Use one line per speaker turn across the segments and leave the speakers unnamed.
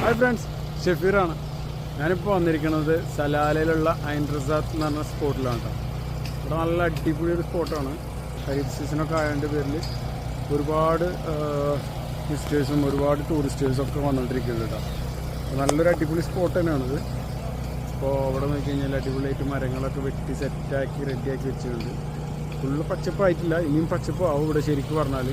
Hi friends, ഷെഫീറാണ്. ഞാനിപ്പോൾ വന്നിരിക്കുന്നത് സലാലയിലുള്ള ഐൻ റിസാർട്ട് എന്ന് പറഞ്ഞ സ്പോട്ടിലാണ് കേട്ടോ. ഇവിടെ നല്ല അടിപൊളി ഒരു സ്പോട്ടാണ്. ഹൈറ്റ് സീസണൊക്കെ ആയതിൻ്റെ പേരിൽ ഒരുപാട് വിസിറ്റേഴ്സും ഒരുപാട് ടൂറിസ്റ്റേഴ്സും ഒക്കെ വന്നുകൊണ്ടിരിക്കുന്നത് കേട്ടോ. അപ്പോൾ നല്ലൊരു അടിപൊളി സ്പോട്ട് തന്നെയാണിത്. അപ്പോൾ അവിടെ നോക്കി കഴിഞ്ഞാൽ അടിപൊളിയായിട്ട് മരങ്ങളൊക്കെ വെട്ടി സെറ്റാക്കി റെഡിയാക്കി വെച്ചിട്ടുണ്ട്. ഫുള്ള് പച്ചപ്പായിട്ടില്ല, ഇനിയും പച്ചപ്പാവും ഇവിടെ ശരിക്കും പറഞ്ഞാൽ.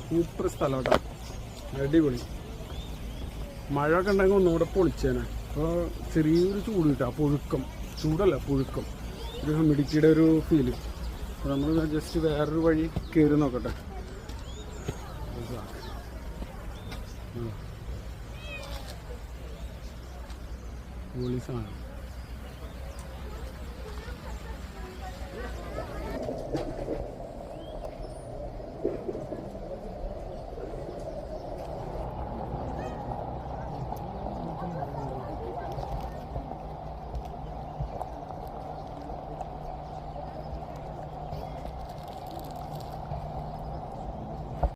സൂപ്പർ സ്ഥലം കേട്ടോ, അടിപൊളി. മഴ ഒക്കെ ഉണ്ടെങ്കിൽ ഒന്നുകൂടെ പൊളിച്ചേനെ. അപ്പോൾ ചെറിയൊരു ചൂട് കിട്ടുക, പുഴുക്കം, ചൂടല്ല പുഴുക്കം, ഒരു ഹ്യൂമിഡിറ്റിയുടെ ഒരു ഫീല്. അപ്പോൾ നമ്മൾ ജസ്റ്റ് വേറൊരു വഴി കയറി നോക്കട്ടെ. പോലീസാണ്.